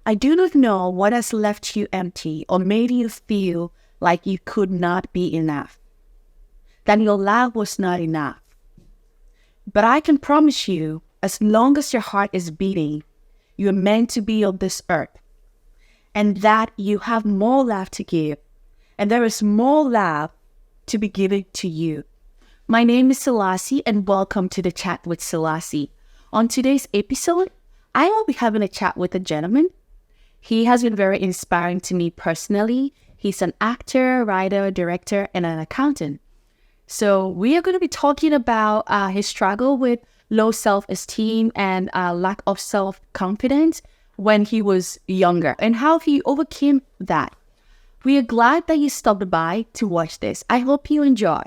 I do not know what has left you empty or made you feel like you could not be enough, that your love was not enough. But I can promise you, as long as your heart is beating, you are meant to be on this earth, and that you have more love to give, and there is more love to be given to you. My name is Selassie, and welcome to the Chat with Selassie. On today's episode, I will be having a chat with a gentleman. He has been very inspiring to me personally. He's an actor, writer, director, and an accountant. So we are going to be talking about his struggle with low self-esteem and lack of self-confidence when he was younger and how he overcame that. We are glad that you stopped by to watch this. I hope you enjoy.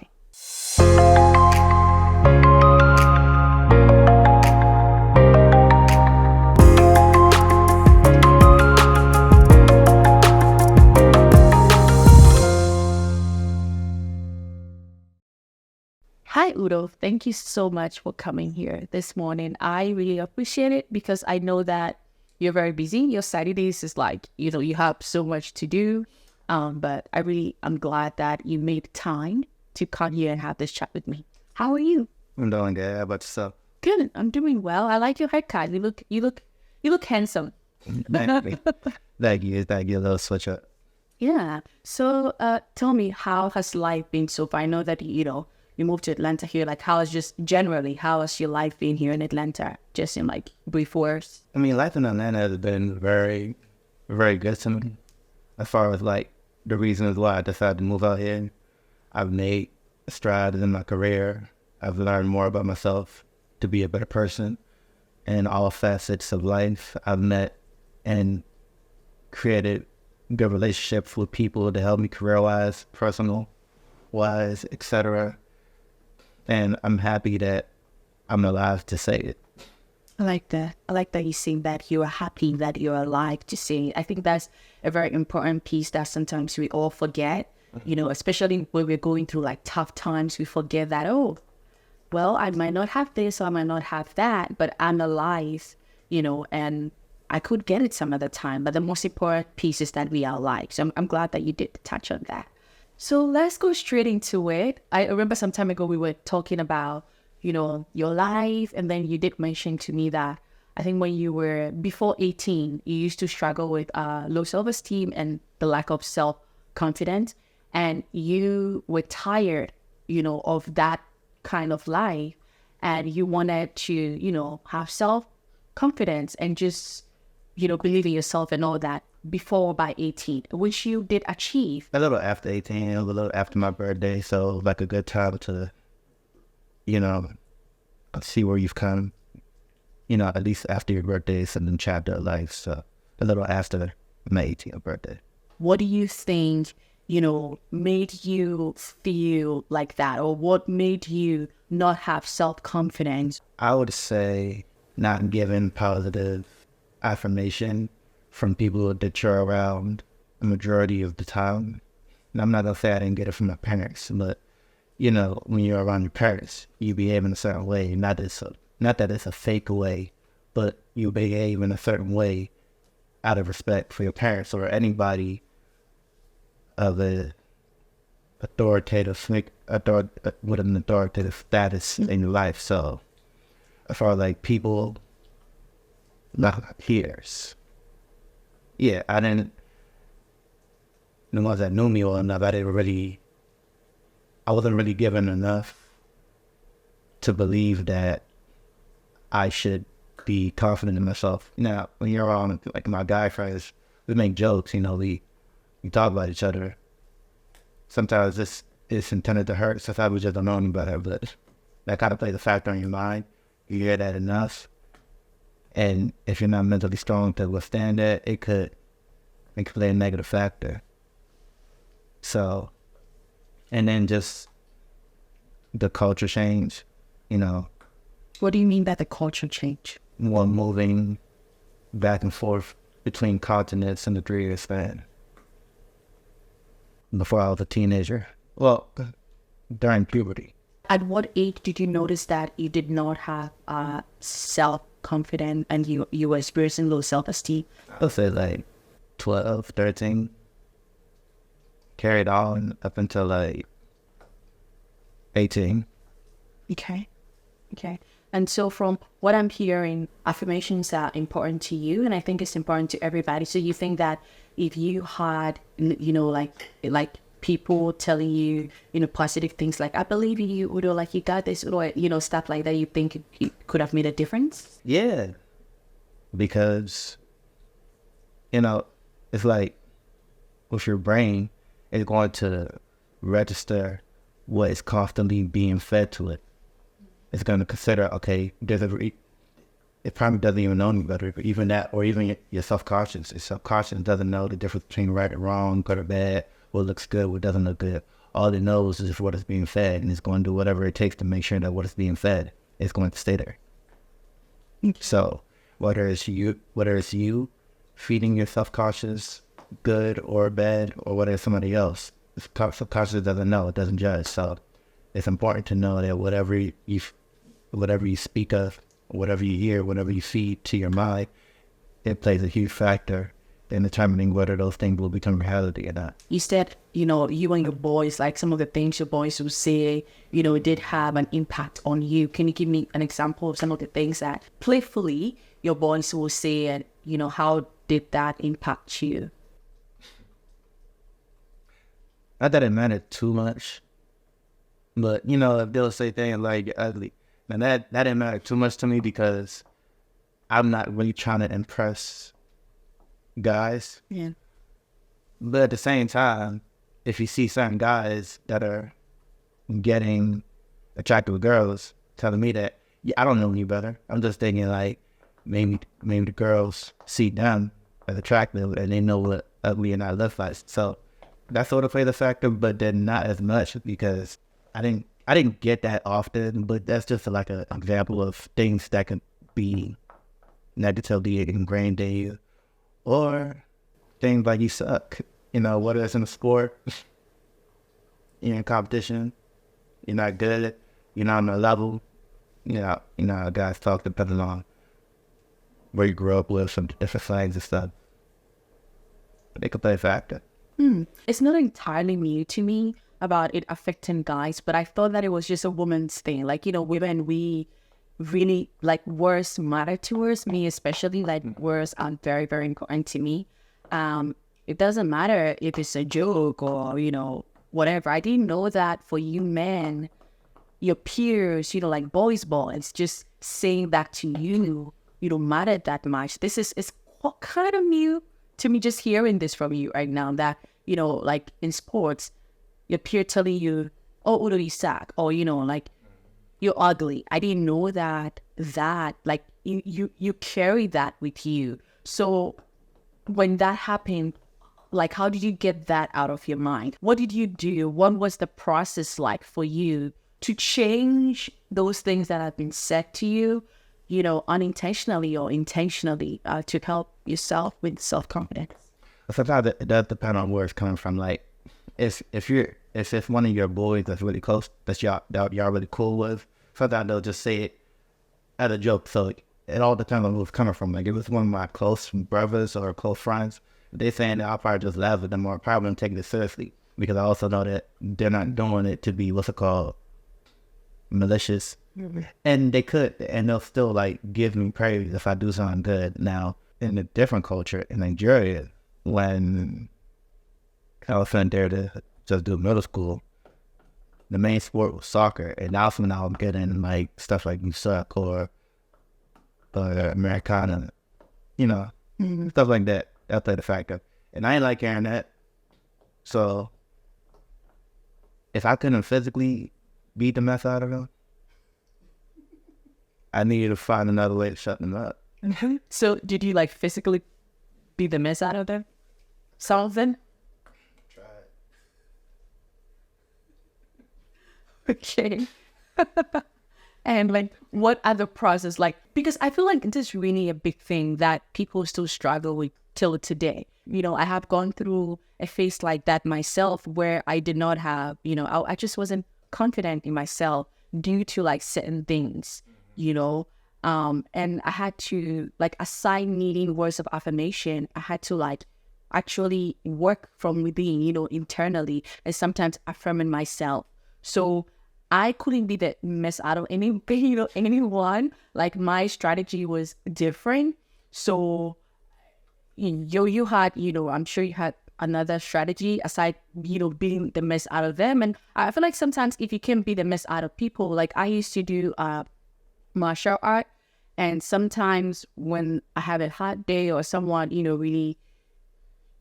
Hi, Udo. Thank you so much for coming here this morning. I really appreciate it because I know that you're very busy. Your Saturdays is like, you have so much to do. But I'm glad that you made time to come here and have this chat with me. How are you? I'm doing good. How about yourself? Good. I'm doing well. I like your haircut. You look handsome. Thank you. Thank you. A little switch up. Yeah. So, tell me, how has life been so far? I know that, you moved to Atlanta here. Like, how has your life been here in Atlanta? Just in like brief words. I mean, life in Atlanta has been very, very good to me. As far as like the reasons why I decided to move out here, I've made strides in my career. I've learned more about myself to be a better person in all facets of life. I've met and created good relationships with people to help me career-wise, personal-wise, etc. And I'm happy that I'm alive to say it. I like that. I like that you saying that you are happy that you're alive to say it. I think that's a very important piece that sometimes we all forget, especially when we're going through like tough times. We forget that, I might not have this or I might not have that, but I'm alive, and I could get it some other time. But the most important piece is that we are alive. So I'm glad that you did touch on that. So let's go straight into it. I remember some time ago we were talking about, your life. And then you did mention to me that I think when you were before 18, you used to struggle with low self-esteem and the lack of self-confidence. And you were tired, of that kind of life. And you wanted to, have self-confidence and just, believe in yourself and all that before by 18, which you did achieve. A little after 18, a little after my birthday. So like a good time to, see where you've come, at least after your birthday is a new chapter of life. So a little after my 18th birthday. What do you think, made you feel like that? Or what made you not have self-confidence? I would say not giving positive affirmation from people that you're around the majority of the time. And I'm not going to say I didn't get it from my parents, but, when you're around your parents, you behave in a certain way. Not that it's a fake way, but you behave in a certain way out of respect for your parents or anybody of a with an authoritative status in your life. So as far as like people, not peers. Yeah, the ones that knew me well enough, I wasn't really given enough to believe that I should be confident in myself. Now, when you're around like my guy friends, we make jokes, we talk about each other. Sometimes this is intended to hurt, sometimes we just don't know any better, but that kind of plays a factor in your mind. You hear that enough, and if you're not mentally strong to withstand that, it could play a negative factor. So, and then just the culture change, What do you mean by the culture change? More moving back and forth between continents in the 3-year span. Before I was a teenager. Well, during puberty. At what age did you notice that you did not have confident and you were experiencing low self-esteem? I'll say like 12, 13. Carried on up until like 18. Okay. Okay. And so from what I'm hearing, affirmations are important to you, and I think it's important to everybody. So you think that if you had, like people telling you, positive things like, I believe in you, or like you got this, or, stuff like that, you think it could have made a difference? Yeah. Because, it's like with your brain, it's going to register what is constantly being fed to it. It's going to consider, okay, it probably doesn't even know any better, but even that, or even your subconscious. Your subconscious doesn't know the difference between right and wrong, good or bad, what looks good, what doesn't look good. All it knows is what is being fed, and it's going to do whatever it takes to make sure that what is being fed is going to stay there. So whether it's you feeding your subconscious good or bad, or whether it's somebody else, the subconscious doesn't know, it doesn't judge. So it's important to know that whatever you speak of, whatever you hear, whatever you feed to your mind, it plays a huge factor in determining whether those things will become reality or not. You said, you and your boys, like some of the things your boys will say, it did have an impact on you. Can you give me an example of some of the things that playfully your boys will say, and, how did that impact you? Not that it mattered too much, but, if they'll say things like you're ugly, and that didn't matter too much to me because I'm not really trying to impress guys. Yeah. But at the same time, if you see certain guys that are getting attracted with girls telling me that, yeah, I don't know any better. I'm just thinking like maybe the girls see them as attractive and they know what ugly and I look like. So that sort of plays a factor, but then not as much because I didn't get that often. But that's just like an example of things that can be negatively ingrained in you, or things like you suck. Whether it's in a sport, you're in competition, you're not good, you're not on the level. Guys talk depending on where you grew up with, some different things and stuff. But they could play a factor. It's not entirely new to me about it affecting guys, but I thought that it was just a woman's thing. Like, women, we really, like, words matter to us, me especially, like, words are very, very important to me. It doesn't matter if it's a joke or, whatever. I didn't know that for you men, your peers, like boys, just saying that to you, mattered that much. This is kind of new to me, just hearing this from you right now, that, like in sports, your peer telling you, oh, Udo, you suck, or, like, you're ugly. I didn't know that like, you carry that with you. So when that happened, like, how did you get that out of your mind? What did you do? What was the process like for you to change those things that have been said to you, unintentionally or intentionally, to help yourself with self-confidence? Sometimes it does depend on where it's coming from. Like, if it's one of your boys that's really close, that y'all really cool with, sometimes they'll just say it as a joke. So it all depends on where it's coming from. Like, if it's one of my close brothers or close friends, if they saying that, I'll probably just laugh at them, or probably take it seriously, because I also know that they're not doing it to be what's it called, malicious. Mm-hmm. And they'll still like give me praise if I do something good. Now, in a different culture in Nigeria, when I was sent there to just do middle school, the main sport was soccer, and that's when I was getting like stuff like you suck or Americana, stuff like that. That played a factor, and I ain't like hearing that. So if I couldn't physically beat the mess out of them, I needed to find another way to shut them up. Mm-hmm. So did you like physically beat the mess out of them? Some of them? Try it. Okay. And like, what other process, like, because I feel like this is really a big thing that people still struggle with till today. I have gone through a phase like that myself, where I did not have, I just wasn't confident in myself due to like certain things, And I had to, like, aside needing words of affirmation, I had to like actually work from within, internally, and sometimes affirming myself. So I couldn't be the mess out of any, anyone. Like, my strategy was different. So you had, I'm sure you had another strategy aside, being the mess out of them. And I feel like sometimes if you can be the mess out of people, like I used to do martial art, and sometimes when I have a hard day or someone, really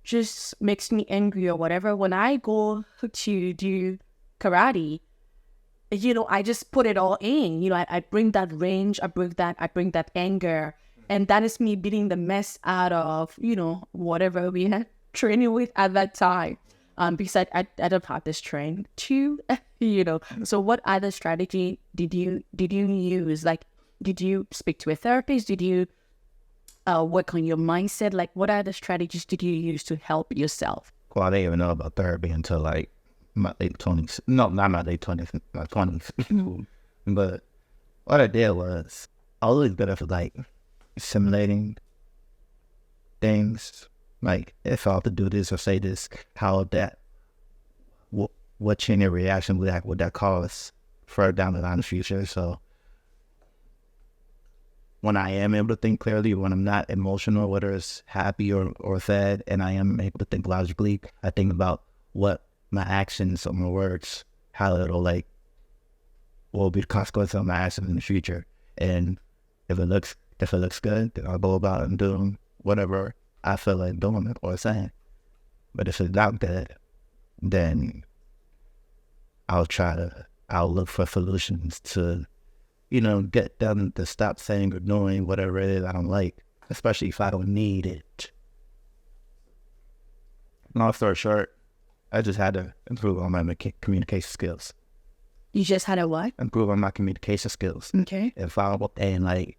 just makes me angry or whatever, when I go to do karate, I just put it all in. I bring that range, I bring that anger, and that is me beating the mess out of, whatever we had training with at that time. Because I don't have this train too, So what other strategy did you use? Like, did you speak to a therapist? Did you work on your mindset? Like, what other strategies did you use to help yourself? Well, I didn't even know about therapy until like my late 20s. No, not my late 20s, my 20s. But what I did was I was always better for like simulating things. Like, if I have to do this or say this, how would that, what chain of reaction would that cause further down the line in the future? So when I am able to think clearly, when I'm not emotional, whether it's happy or sad, and I am able to think logically, I think about what my actions or my words, how it'll like, what will be the consequence of my actions in the future. And if it looks good, then I'll go about and doing whatever I feel like doing or saying. But if it's not good, then I'll look for solutions to, get them to stop saying or doing whatever it is I don't like, especially if I don't need it. Long story short, I just had to improve on my communication skills. You just had a what? Improve on my communication skills. Okay. And like,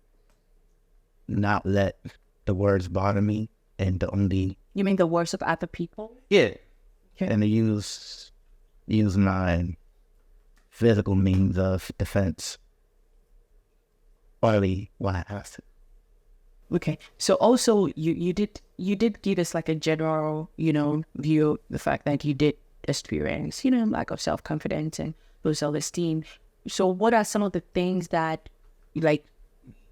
not let the words bother me, and the only... You mean the words of other people? Yeah. Okay. And to use my physical means of defense only when I have to. Okay. So also you did give us like a general, view, the fact that you did experience, lack of self-confidence and low self-esteem. So what are some of the things that like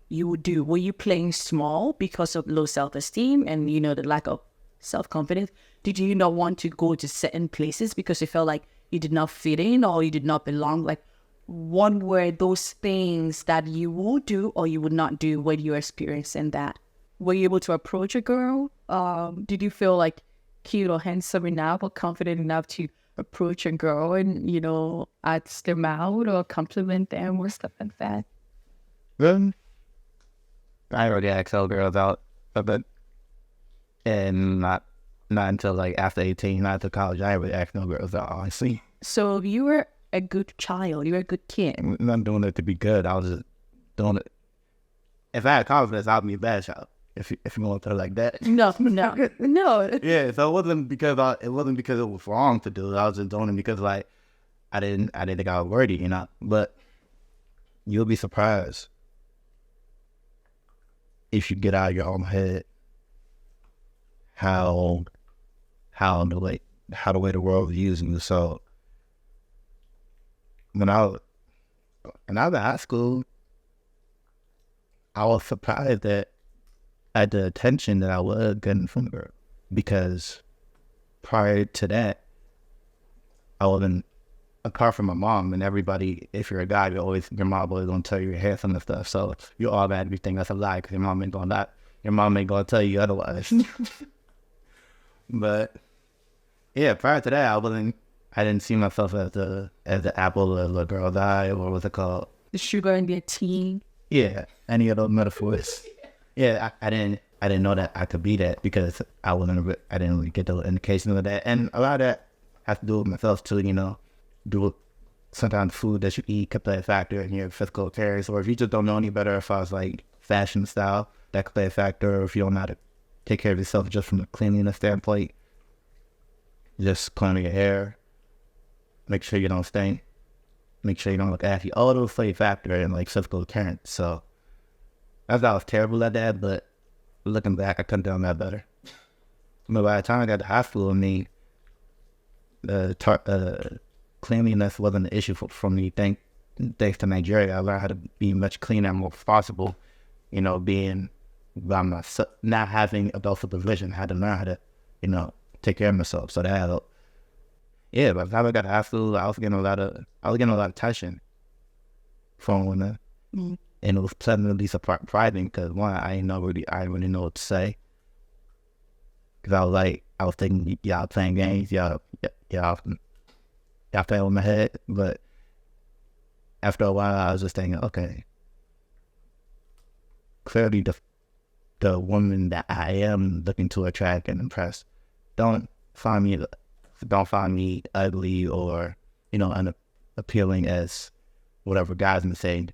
you would do? Were you playing small because of low self-esteem and, the lack of self-confidence? Did you not want to go to certain places because you felt like you did not fit in or you did not belong? Like, what were those things that you would do or you would not do when you were experiencing that? Were you able to approach a girl? Did you feel like cute or handsome enough or confident enough to approach a girl and, ask them out or compliment them or stuff like that? Then I already asked all girls out a bit, and not until like after 18, not to college, I ain't really asked no girls out, honestly. So you were a good child. You were a good kid. I'm not doing it to be good. I was just doing it. If I had confidence, I'd be a bad child. If you want to put it like that. No. Yeah. So it wasn't because it was wrong to do it. I was just doing it because like I didn't think I was worthy, But you'll be surprised if you get out of your own head how the way the world views you. So when I was in high school, I was surprised at the attention that I was getting from her, because prior to that, I wasn't, apart from my mom and everybody, if you're a guy, your mom always gonna tell you you're handsome and stuff. So you automatically think that's a lie because your mom ain't gonna tell you otherwise. But yeah, prior to that, I didn't see myself as the apple of a girl's eye, or what's it called? The sugar in their tea. Yeah, any of those metaphors. Yeah, I didn't know that I could be that because I didn't really get the indication of that, and a lot of that has to do with myself too. Sometimes food that you eat could play a factor in your physical appearance, or if you just don't know any better, as far as like fashion style, that could play a factor. Or if you don't know how to take care of yourself just from a cleanliness standpoint, just cleaning your hair, make sure you don't stink, make sure you don't look ashy. All those play a factor in like physical appearance. So I thought I was terrible at that, but looking back, I couldn't have done that better. But by the time I got to high school, I mean, cleanliness wasn't an issue for me. Thanks to Nigeria, I learned how to be much cleaner and more responsible. You know, being by myself, not having adult supervision, I had to learn how to, take care of myself. So that helped. Yeah, by the time I got to high school, I was getting a lot of attention from women, and it was pleasantly surprising because one, I didn't really know what to say. Because I was thinking y'all playing games, y'all playing with my head. But after a while, I was just thinking, okay, clearly the woman that I am looking to attract and impress don't find me ugly or unappealing as whatever guys may say.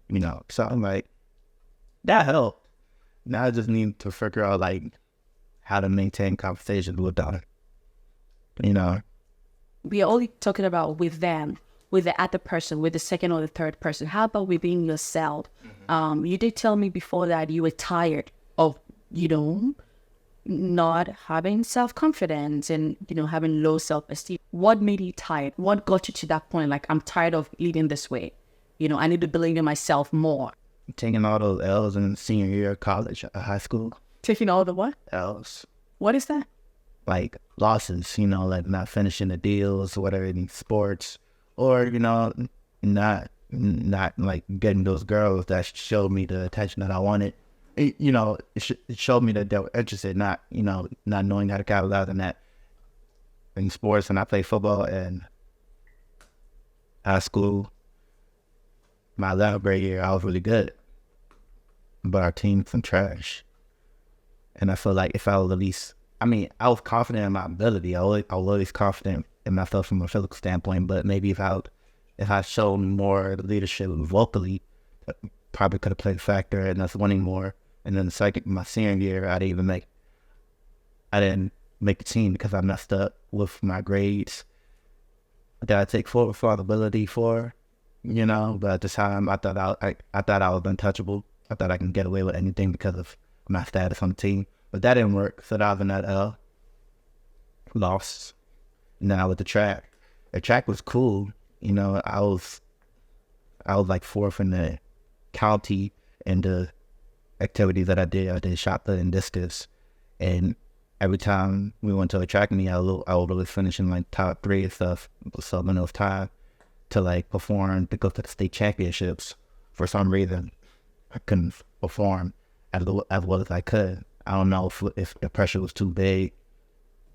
So I'm like, that helped. Now I just need to figure out how to maintain conversations with them. We are only talking about with them, with the other person, with the second or the third person. How about within yourself? You did tell me before that you were tired of, not having self-confidence and, having low self-esteem. What made you tired? What got you to that point? Like, I'm tired of living this way. I need to believe in myself more. Taking all those L's in senior year of college, high school. Taking all the what? L's. What is that? Like losses, like not finishing the deals, whatever, in sports, or, not like getting those girls that showed me the attention that I wanted. It showed me that they were interested, not knowing how to capitalize on that in sports. And I played football in high school. My 11th grade year, I was really good, but our team was some trash. And I feel like if I was at least, I was confident in my ability. I was always confident in myself from a physical standpoint, but maybe if I showed more leadership vocally, probably could have played a factor in us winning more. And then my senior year, I didn't make the team because I messed up with my grades that I take full responsibility for, but at the time I thought I was untouchable. I thought I can get away with anything because of my status on the team, but that didn't work. So that was another loss. Now with the track was cool. I was like fourth in the county in the activities that I did. I did shot put and discus, and every time we went to a track meet, I would always finish in like top 3 and stuff. So when it was time to perform to go to the state championships, for some reason I couldn't perform as well as I could. I don't know if the pressure was too big.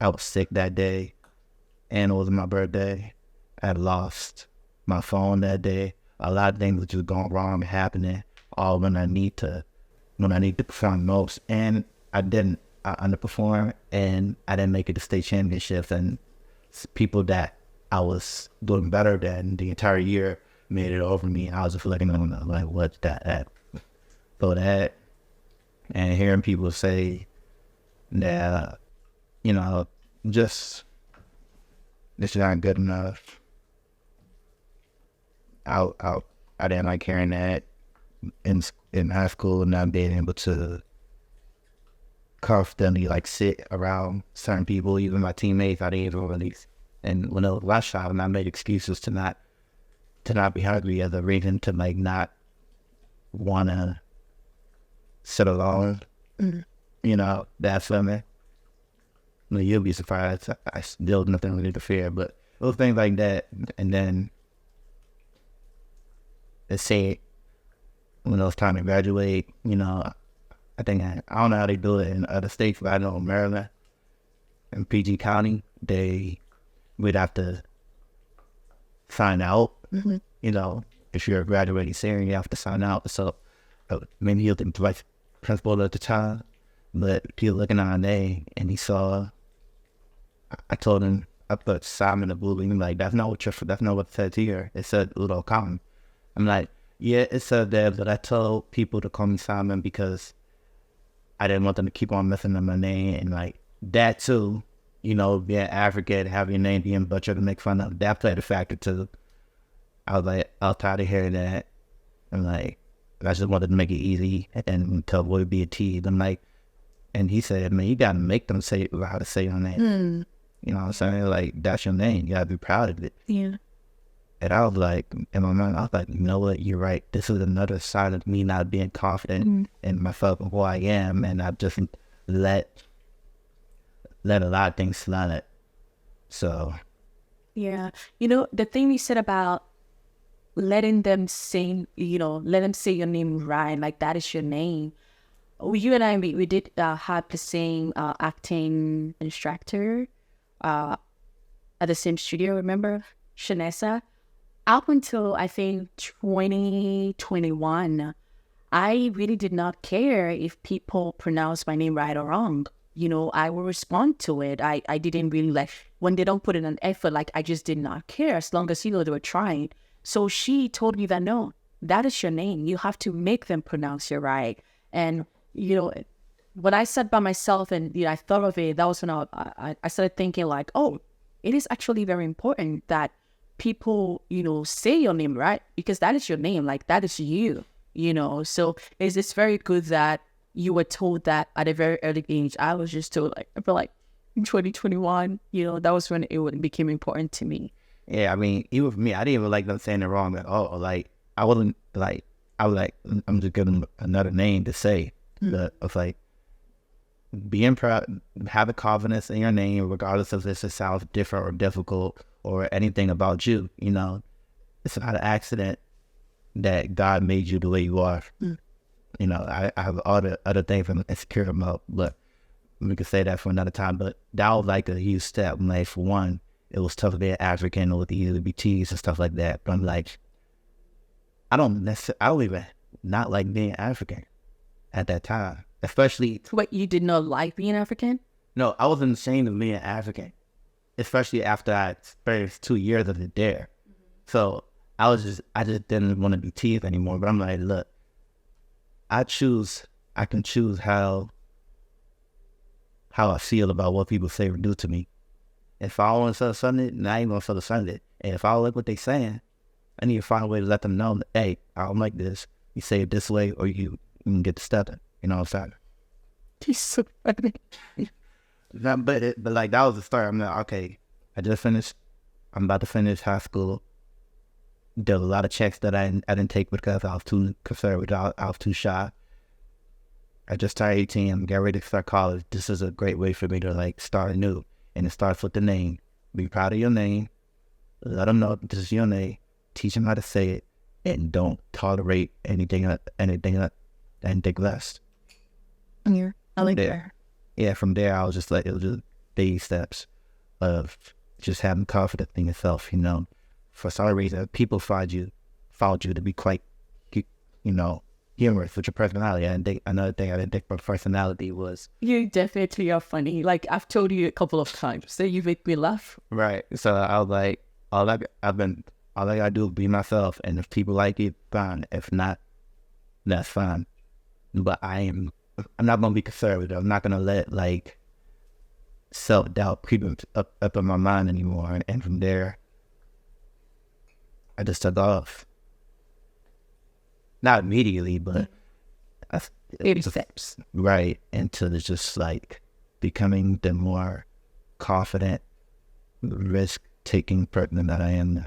I was sick that day, and it was my birthday. I had lost my phone that day. A lot of things were just going wrong and happening all when I need to perform most. And I didn't. I underperformed, and I didn't make it to state championships. And people that I was doing better than the entire year made it over me. I was just looking at them like, what's that? So that, and hearing people say that, just this is not good enough. I didn't like hearing that in high school, and not being able to confidently sit around certain people, even my teammates. I didn't even really. And when it was last time, I made excuses to not be hungry as a reason to not want to sit alone. Mm-hmm. That feeling. You'll be surprised. I still nothing really to fear, but those things like that. And then let's say when it was time to graduate, I think I don't know how they do it in other states, but I know in Maryland and PG County, we'd have to sign out. Mm-hmm. If you're a graduating senior, you have to sign out. So maybe he was the vice principal at the time, but he was looking at our name and he saw. I told him, I put Simon in the blue. He's like, that's not what it says here. It said Udo Common. I'm like, yeah, it said that, but I told people to call me Simon because I didn't want them to keep on messing up my name, and that too. Being African, having your name being butchered to make fun of, that played a factor too. I was tired of hearing that. I'm like, I just wanted to make it easy and tell boy be a T. I'm like, and he said, man, you gotta make them say how to say your name. You know what I'm saying? Like, that's your name. You gotta be proud of it. Yeah. And I was like, in my mind, I was like, you know what? You're right. This is another side of me not being confident in myself and who I am, and I've just let a lot of things slide. So. Yeah. You know, the thing you said about letting them sing, you know, let them say your name right, like that is your name. You and I, we did have the same acting instructor at the same studio, remember? Shanessa. Up until, I think, 2021, I really did not care if people pronounce my name right or wrong. You know, I will respond to it. I didn't really like, when they don't put in an effort, like, I just did not care as long as, you know, they were trying. So she told me that, no, that is your name. You have to make them pronounce it right. And, you know, when I sat by myself and, you know, I thought of it, that was when I started thinking like, oh, it is actually very important that people, you know, say your name right, because that is your name. Like, that is you, you know. So it's very good that you were told that at a very early age. I was just told, like, I feel like in 2021, you know, that was when it became important to me. Yeah, I mean, even for me, I didn't even like them saying it wrong at all. Like, I wasn't like, I was like, I'm just giving them another name to say. But I was like, being proud, having confidence in your name, regardless of if it sounds different or difficult or anything about you, you know, it's not an accident that God made you the way you are. You know, I have all the other things I'm insecure about, but we could say that for another time. But that was like a huge step. Like, for one, it was tough to be African or to be teased and stuff like that. But I'm like, I don't even not like being African at that time. Especially... What, you did not like being African? No, I wasn't ashamed of being African. Especially after I experienced 2 years of it there. So I just didn't want to be teased anymore. But I'm like, look, I can choose how I feel about what people say or do to me. If I don't want to feel something, then I ain't going to feel something. And if I don't like what they saying, I need to find a way to let them know that, hey, I don't like this. You say it this way, or you can get to stepping. You know what I'm saying? He's so funny. But like, that was the start. I'm like, okay, I'm about to finish high school. There were a lot of checks that I didn't take because I was too conservative. I was too shy. I just turned 18. I'm getting ready to start college. This is a great way for me to, like, start anew. And it starts with the name. Be proud of your name. Let them know this is your name. Teach them how to say it. And don't tolerate anything less. Yeah, I like that. Yeah, from there, I was just like, it was just baby steps of just having confidence in yourself, you know. For some reason, people found you to be quite, you know, humorous with your personality. And another thing I didn't think my personality was... You definitely are funny. Like, I've told you a couple of times that you make me laugh. Right. So I was like, all I gotta do is be myself. And if people like it, fine. If not, that's fine. But I'm not going to be conservative. I'm not going to let, like, self-doubt creep up in my mind anymore. And from there, I just took off. Not immediately, but... Baby steps. Right. Until it's just, like, becoming the more confident, risk-taking person that I am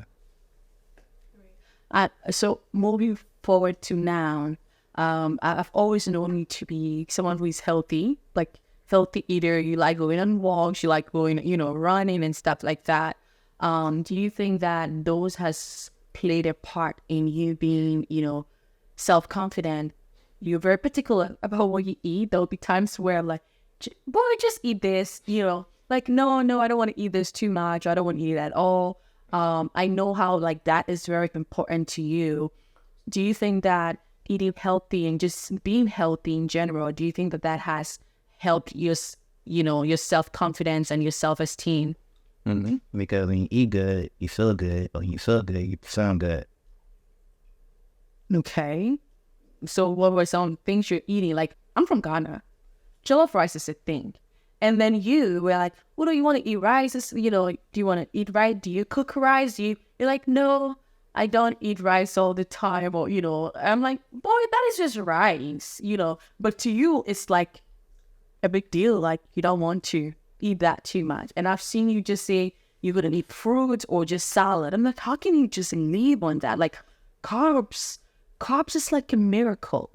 now. So moving forward to now, I've always known you to be someone who is healthy, like healthy eater. You like going on walks, you like going, you know, running and stuff like that. Do you think that those has played a part in you being, you know, self-confident? You're very particular about what you eat. There'll be times where I'm like, boy, just eat this, you know, like, no, I don't want to eat this too much. I don't want to eat it at all. I know how, like, that is very important to you. Do you think that eating healthy and just being healthy in general, do you think that that has helped your, you know, your self-confidence and your self-esteem? Mm-hmm. Because when you eat good, you feel good. When you feel good, you sound good. Okay. So what were some things you're eating? Like, I'm from Ghana. Jollof rice is a thing. And then you were like, well, do you want to eat rice? You know, do you want to eat rice? Do you cook rice? You're like, no, I don't eat rice all the time, or, I'm like, boy, that is just rice. But to you, it's like a big deal. Like, you don't want to eat that too much. And I've seen you just say you're going to eat fruit or just salad. I'm like, how can you just live on that? Like, carbs is like a miracle,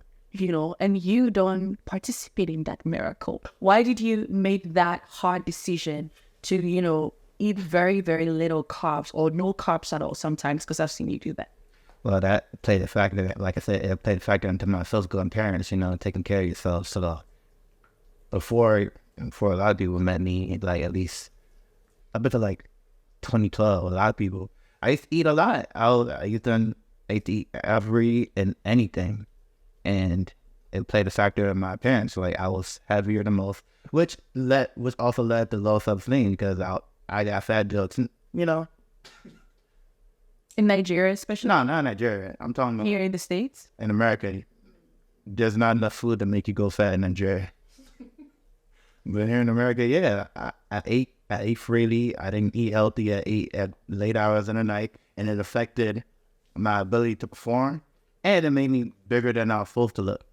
and you don't participate in that miracle. Why did you make that hard decision to, eat very, very little carbs or no carbs at all sometimes? Because I've seen you do that. Well, that played a factor. Like I said, it played a factor into my physical appearance. Taking care of yourself. So before a lot of people met me, like at least up until like 2012, a lot of people, I used to eat a lot. I used to eat every and anything, and it played a factor in my appearance. Like I was heavier than most, which also led to low self-esteem because I got fat jokes. In Nigeria, especially? No, not Nigeria. I'm talking about here in the States. In America, there's not enough food to make you go fat in Nigeria. But here in America, yeah, I ate freely. I didn't eat healthy. I ate at late hours in the night, and it affected my ability to perform, and it made me bigger than I was supposed to look.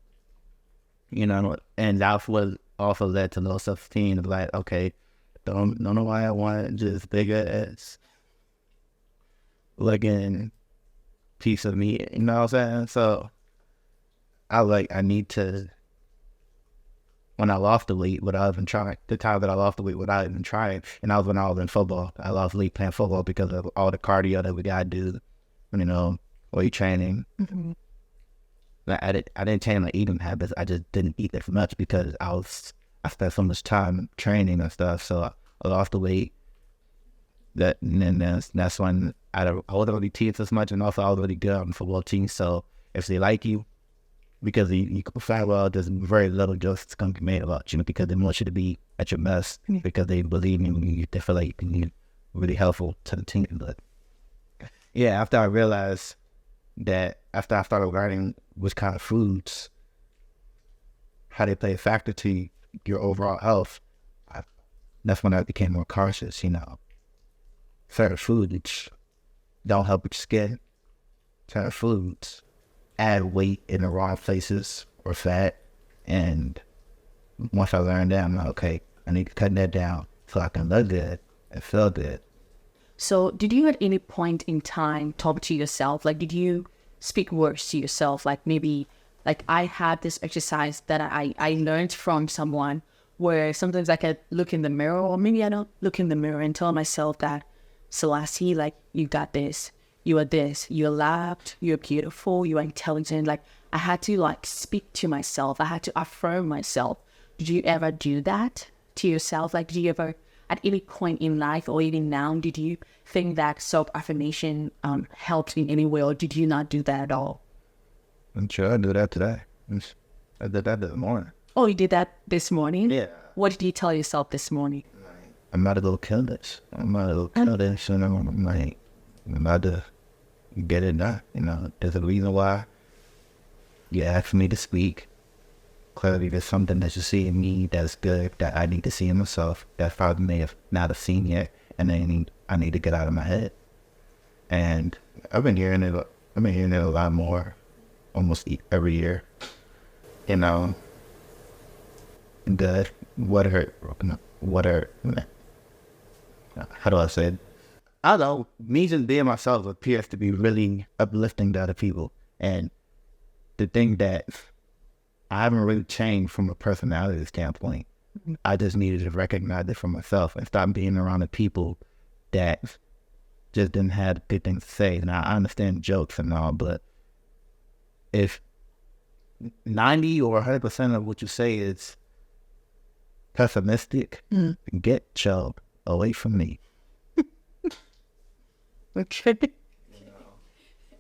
And that's what also led to low self-esteem. It's like, okay, don't know why I want just bigger as looking piece of meat. You know what I'm saying? So I need to. When I lost the weight without even trying, the time that I lost the weight without even trying, and that was when I was in football. I lost weight playing football because of all the cardio that we gotta do, weight training. Mm-hmm. I didn't change my eating habits. I just didn't eat as much because I spent so much time training and stuff. So I lost the weight. That's when I wasn't really teach as much, and also I was really good on the football team. So if they like you, because you can perform well, there's very little jokes that's going to be made about you because they want you to be at your best because they believe in you. They feel like you're really helpful to the team. But yeah, after I realized that, after I started learning which kind of foods, how they play a factor to your overall health, that's when I became more cautious. Certain foods don't help with your skin. Certain foods add weight in the wrong places or fat. And once I learned that, I'm like, okay, I need to cut that down so I can look good and feel good. So did you at any point in time talk to yourself? Like, did you speak words to yourself? Like maybe, like I had this exercise that I learned from someone where sometimes I could look in the mirror, or maybe I don't look in the mirror and tell myself that, Celeste, like, you got this. You are this, you're loved, you're beautiful, you're intelligent. Like, I had to, like, speak to myself. I had to affirm myself. Did you ever do that to yourself? Like, did you ever, at any point in life or even now, did you think that self-affirmation helped in any way, or did you not do that at all? I'm sure I do that today. I did that this morning. Oh, you did that this morning? Yeah. What did you tell yourself this morning? I'm about to go kill this. I'm about to get it done. There's a reason why you asked me to speak. Clearly there's something that you see in me that's good that I need to see in myself that probably may have not have seen yet, and I need to get out of my head. And I've been hearing it a lot more almost every year. Good. How do I say it? I don't know, me just being myself appears to be really uplifting to other people. And the thing that I haven't really changed from a personality standpoint, I just needed to recognize it for myself and stop being around the people that just didn't have good things to say. And I understand jokes and all, but if 90 or 100% of what you say is pessimistic, get your away from me. Okay.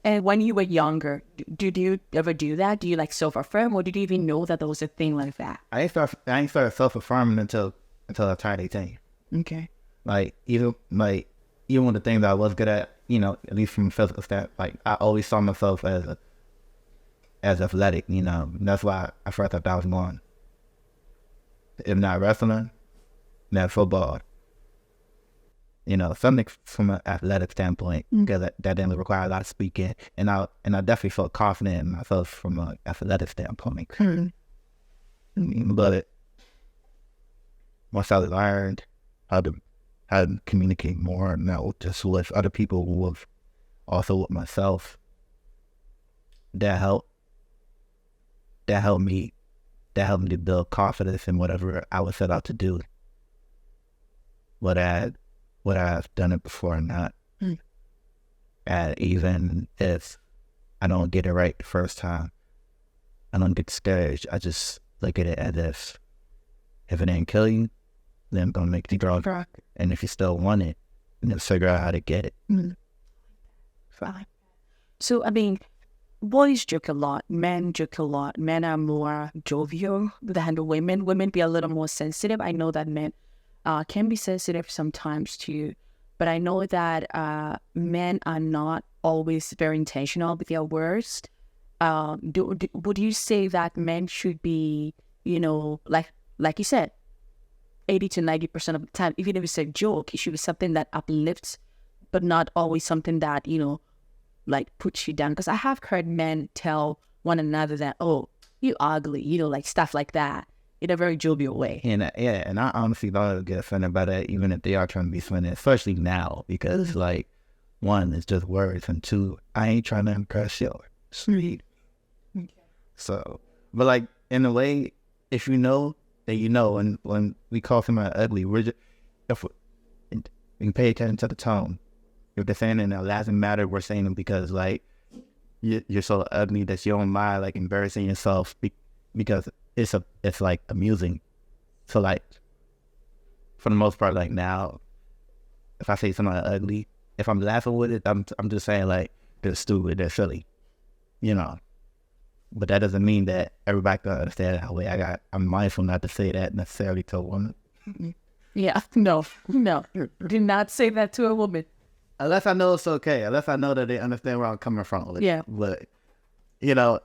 And when you were younger, did you ever do that? Do you like self-affirm, or did you even know that there was a thing like that? I ain't started self-affirming until I turned 18. Okay. Like even one of the things that I was good at, at least from a physical standpoint, like I always saw myself as athletic. That's why I first thought I was going, if not wrestling, then football. You know, something from an athletic standpoint, because that didn't require a lot of speaking, and I definitely felt confident in myself from an athletic standpoint. But once I learned how to communicate more, not just with other people, with also with myself, that helped me to build confidence in whatever I was set out to do. Whether I've done it before or not. And even if I don't get it right the first time, I don't get discouraged. I just look at it as if it didn't kill you, then I'm gonna make you stronger. And if you still want it, then figure out how to get it. So I mean, boys joke a lot, men joke a lot. Men are more jovial than women. Women be a little more sensitive. I know that men can be sensitive sometimes too, but I know that men are not always very intentional with their words. Would you say that men should be, you know, like you said, 80 to 90% of the time, even if it's a joke, it should be something that uplifts, but not always something that, you know, like puts you down? Because I have heard men tell one another that, oh, you ugly, you know, like stuff like that, in a very jovial way. And and I honestly don't get offended by that, even if they are trying to be funny, especially now, because like, one, it's just words, and two, I ain't trying to impress you. Sweet. So, but like, in a way, if you know, then you know. And when we call someone ugly, we're just, if we can pay attention to the tone. If they're saying it in a laughing matter, we're saying it because like you're so ugly that you don't mind like embarrassing yourself because it's like amusing. So like, for the most part, like now, if I say something ugly, if I'm laughing with it, I'm just saying like they're stupid, they're silly, you know. But that doesn't mean that everybody can understand that way. I'm mindful not to say that necessarily to a woman. Yeah, no, do not say that to a woman. Unless I know it's okay. Unless I know that they understand where I'm coming from. Like, Yeah. But, you know,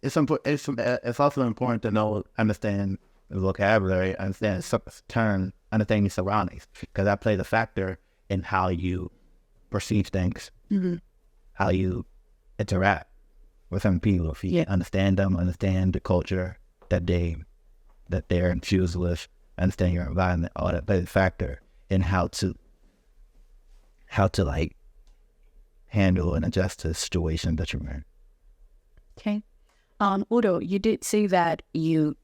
it's also important to understand the vocabulary, understand terms, understand your surroundings, because that plays a factor in how you perceive things, how you interact with some people. If you understand them, understand the culture that they're infused with, understand your environment, all that plays a factor in how to like handle and adjust to the situation that you're in. Okay. Udo, you did say that you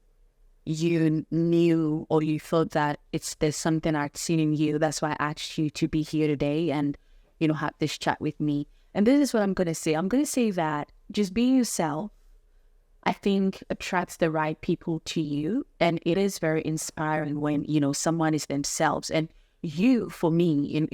knew, or you thought that there's something I'd seen in you. That's why I asked you to be here today and, you know, have this chat with me. And this is what I'm going to say. I'm going to say that just being yourself, I think, attracts the right people to you. And it is very inspiring when, you know, someone is themselves. And you, for me,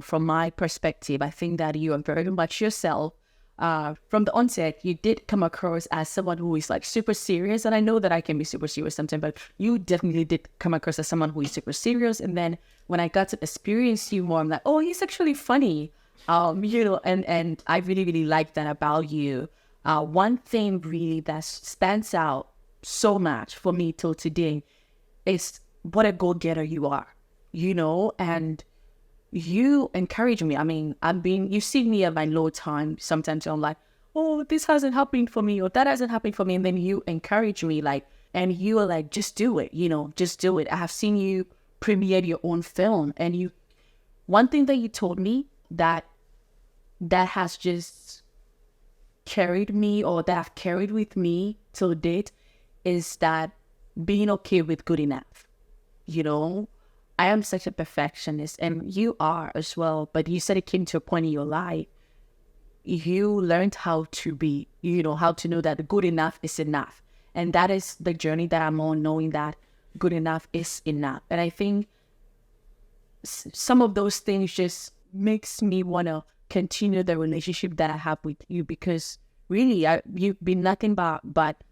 from my perspective, I think that you are very much yourself. From the onset, you did come across as someone who is like super serious. And I know that I can be super serious sometimes, but you definitely did come across as someone who is super serious. And then when I got to experience you more, I'm like, oh, he's actually funny. You know, and I really, really like that about you. One thing really that stands out so much for me till today is what a go-getter you are, you know, and you encourage me. I mean, you see me at my low time. Sometimes I'm like, oh, this hasn't happened for me, or that hasn't happened for me. And then you encourage me, like, and you are like, just do it, you know, just do it. I have seen you premiere your own film, and one thing that you told me that has just carried me, or that I've carried with me till date, is that being okay with good enough. You know, I am such a perfectionist, and you are as well, but you said it came to a point in your life, you learned how to be, you know, how to know that good enough is enough. And that is the journey that I'm on, knowing that good enough is enough. And I think some of those things just makes me want to continue the relationship that I have with you, because really you've been nothing but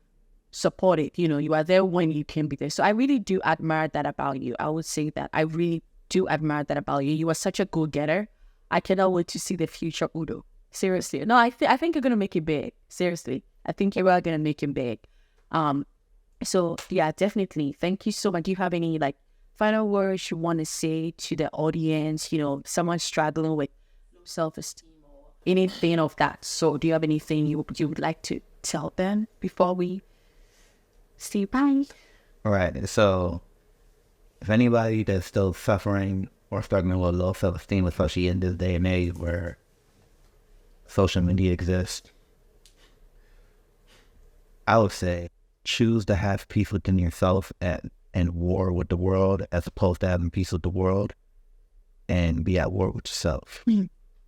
supportive. You know, you are there when you can be there. So I really do admire that about you. I would say that I really do admire that about you. You are such a go-getter. I cannot wait to see the future Udo. Seriously. No, I think you're going to make it big. Seriously. I think you are going to make it big. So yeah, definitely. Thank you so much. Do you have any like final words you want to say to the audience, someone struggling with self-esteem or anything of that sort? Do you have anything you would like to tell them before we say bye? All right. So if anybody that's still suffering or struggling with low self-esteem, especially in this day and age where social media exists, I would say choose to have peace within yourself and war with the world, as opposed to having peace with the world and be at war with yourself.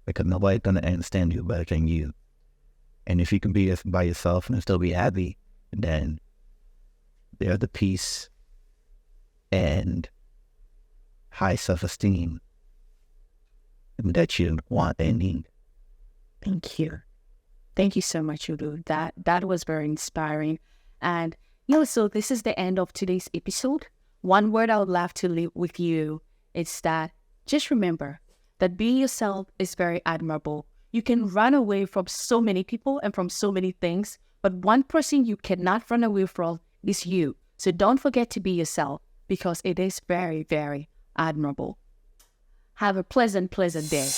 Because nobody's going to understand you better than you. And if you can be by yourself and still be happy, then there's the peace and high self-esteem that you want and need. Thank you. Thank you so much, Ulu. That was very inspiring. And so this is the end of today's episode. One word I would love to leave with you is that just remember that being yourself is very admirable. You can run away from so many people and from so many things, but one person you cannot run away from is you. So don't forget to be yourself, because it is very, very admirable. Have a pleasant day.